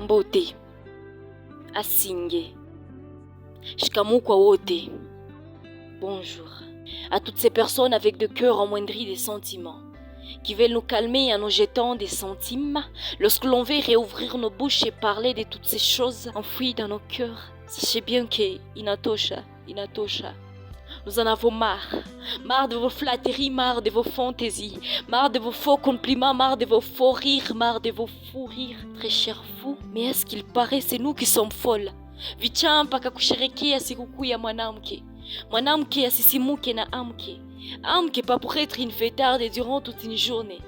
Mbote, Asinge, Shkamukwa Wote. Bonjour à toutes ces personnes avec de cœur amoindri des sentiments, qui veulent nous calmer en nous jetant des centimes lorsque l'on veut réouvrir nos bouches et parler de toutes ces choses enfouies dans nos cœurs. Sachez bien que Inatosha, nous en avons marre de vos flatteries, marre de vos fantaisies, marre de vos faux compliments, marre de vos faux rires, marre de vos fous rires. Très chers fous, mais est-ce qu'il paraît c'est nous qui sommes folles? Vicha mpaka kusherekea sikukuu ya mwanamke asisimuke na amke pas pour être une fêtarde durant toute une journée,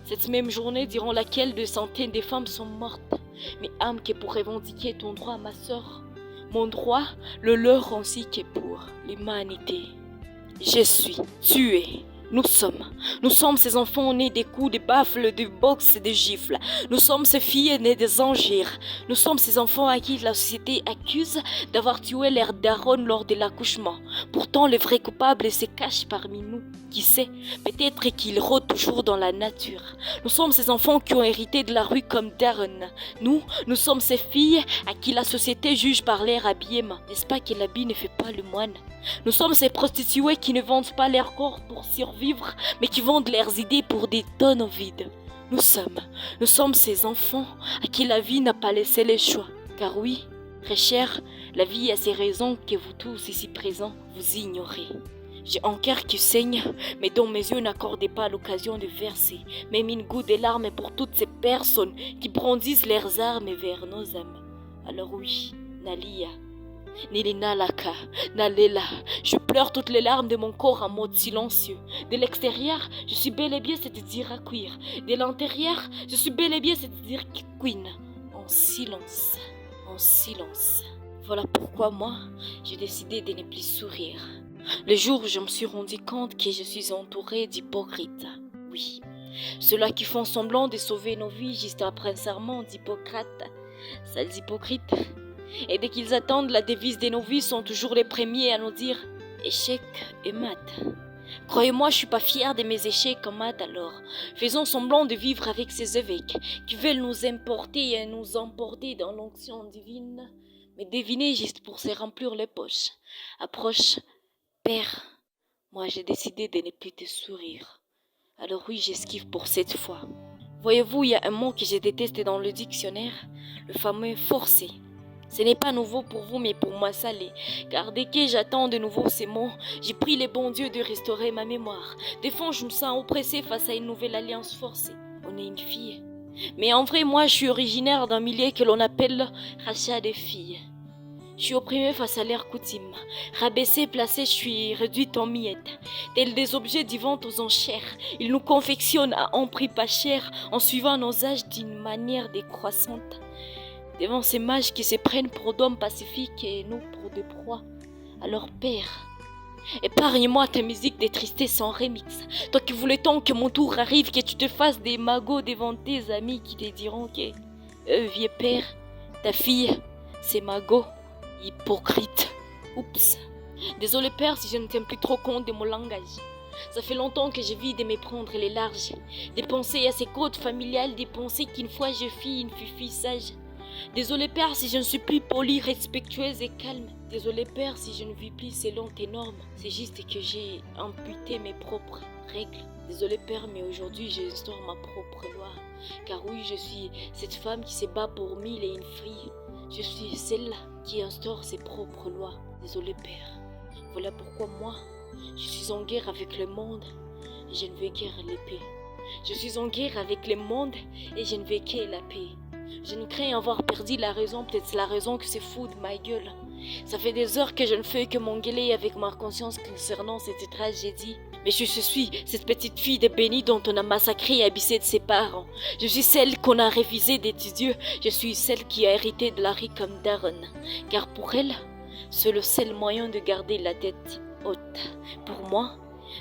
cette même journée durant laquelle des centaines de femmes sont mortes, mais amke pour revendiquer ton droit, ma sœur, mon droit, le leur ainsi que pour l'humanité. Je suis, tu es, nous sommes ces enfants nés des coups, des baffles, des boxes et des gifles. Nous sommes ces filles nées des injures. Nous sommes ces enfants à qui la société accuse d'avoir tué leur daronne lors de l'accouchement. Pourtant, le vrai coupable se cache parmi nous. Qui sait, peut-être qu'il rôde toujours dans la nature. Nous sommes ces enfants qui ont hérité de la rue comme daronne. Nous sommes ces filles à qui la société juge par leur habillement. N'est-ce pas que l'habit ne fait pas le moine? Nous sommes ces prostituées qui ne vendent pas leur corps pour survivre, mais qui vendent leurs idées pour des tonnes vides. Nous sommes ces enfants à qui la vie n'a pas laissé le choix. Car oui, très cher, la vie a ses raisons que vous tous ici présents, vous ignorez. J'ai un cœur qui saigne, mais dont mes yeux n'accordaient pas l'occasion de verser même une goutte de larmes pour toutes ces personnes qui brandissent leurs armes vers nos âmes. Alors oui, Nalia, Nilinalaka, Nalela, je pleure toutes les larmes de mon corps en mode silencieux. De l'extérieur, je suis bel et bien c'est-à-dire queer. De l'intérieur, je suis bel et bien c'est-à-dire queen. En silence. Voilà pourquoi moi, j'ai décidé de ne plus sourire. Le jour où je me suis rendu compte que je suis entourée d'hypocrites. Oui, ceux-là qui font semblant de sauver nos vies juste après un serment d'Hippocrate. Sales hypocrites. Et dès qu'ils attendent la devise de nos vies, sont toujours les premiers à nous dire échec et maths. Croyez-moi, je suis pas fière de mes échecs en maths alors. Faisons semblant de vivre avec ces évêques qui veulent nous importer et nous emporter dans l'onction divine. Mais devinez juste pour se remplir les poches. Approche, Père, moi j'ai décidé de ne plus te sourire. Alors oui, j'esquive pour cette fois. Voyez-vous, il y a un mot que je déteste dans le dictionnaire, le fameux forcer. Ce n'est pas nouveau pour vous, mais pour moi ça l'est. Car dès que j'attends de nouveau ces mots, j'ai prie les bons dieux de restaurer ma mémoire. Des fois, je me sens oppressée face à une nouvelle alliance forcée. On est une fille. Mais en vrai, moi, je suis originaire d'un milieu que l'on appelle rachat des filles. Je suis opprimée face à leurs coutumes. Rabaissée, placée, je suis réduite en miettes. Tels des objets du vente aux enchères, ils nous confectionnent à un prix pas cher en suivant nos âges d'une manière décroissante. Devant ces mages qui se prennent pour d'hommes pacifiques et nous pour des proies. Alors Père, épargne-moi ta musique des tristesses en remix. Toi qui voulais tant que mon tour arrive, que tu te fasses des magots devant tes amis qui te diront que vieux père, ta fille, c'est magot. Hypocrite. Oups. Désolé père si je ne tiens plus trop compte de mon langage. Ça fait longtemps que je vis de me prendre les larges, de penser à ces codes familiales, de penser qu'une fois je fis une fille sage. Désolé père si je ne suis plus polie, respectueuse et calme. Désolé père si je ne vis plus selon tes normes. C'est juste que j'ai amputé mes propres règles. Désolé père, mais aujourd'hui j'instaure ma propre loi. Car oui, je suis cette femme qui se bat pour mille et une filles. Je suis celle qui instaure ses propres lois. Désolé père. Voilà pourquoi moi, je suis en guerre avec le monde et je ne veux guère l'épée. Je suis en guerre avec le monde et je ne veux que la paix. Je ne crains avoir perdu la raison, peut-être c'est la raison que c'est fou de ma gueule. Ça fait des heures que je ne fais que m'engueuler avec ma conscience concernant cette tragédie. Mais je suis cette petite fille de bénie dont on a massacré et abaissé de ses parents. Je suis celle qu'on a refusé d'étudier. Je suis celle qui a hérité de la rue comme daronne. Car pour elle, c'est le seul moyen de garder la tête haute. Pour moi,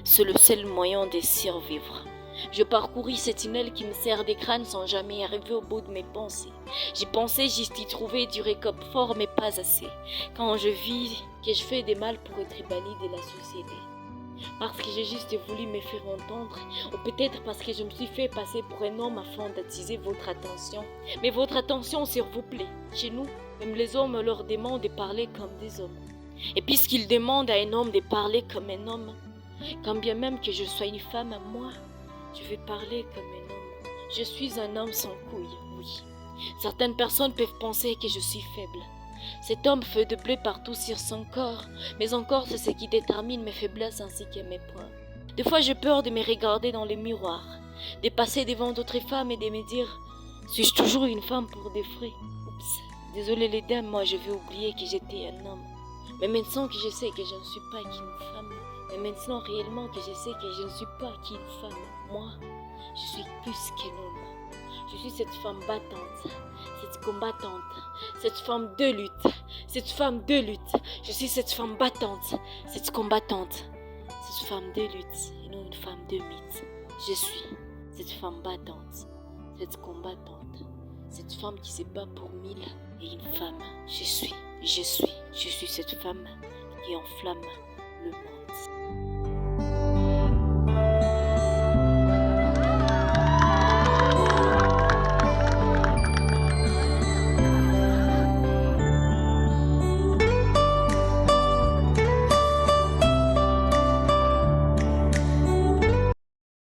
c'est le seul moyen de survivre. Je parcouris ce tunnel qui me sert de crâne sans jamais arriver au bout de mes pensées. J'ai pensé juste y trouver du réconfort, mais pas assez. Quand je vis que je fais des mal pour être bannie de la société. Parce que j'ai juste voulu me faire entendre, ou peut-être parce que je me suis fait passer pour un homme afin d'attiser votre attention. Mais votre attention, s'il vous plaît. Chez nous, même les hommes leur demandent de parler comme des hommes. Et puisqu'ils demandent à un homme de parler comme un homme, quand bien même que je sois une femme, moi, je vais parler comme un homme. Je suis un homme sans couilles, oui. Certaines personnes peuvent penser que je suis faible. Cet homme fait de bleu partout sur son corps, mais encore c'est ce qui détermine mes faiblesses ainsi que mes points. Des fois j'ai peur de me regarder dans le miroir, de passer devant d'autres femmes et de me dire « Suis-je toujours une femme pour des frais ?» Oups, désolé les dames, moi je vais oublier que j'étais un homme. Mais maintenant que je sais que je ne suis pas qu'une femme, mais maintenant réellement que je sais que je ne suis pas qu'une femme, moi, je suis plus qu'un homme. Je suis cette femme battante, cette combattante, cette femme de lutte, cette femme de lutte. Je suis cette femme battante, cette combattante, cette femme de lutte et non une femme de mythe. Je suis cette femme battante, cette combattante, cette femme qui se bat pour 1000 et une femme. Je suis cette femme qui enflamme le monde.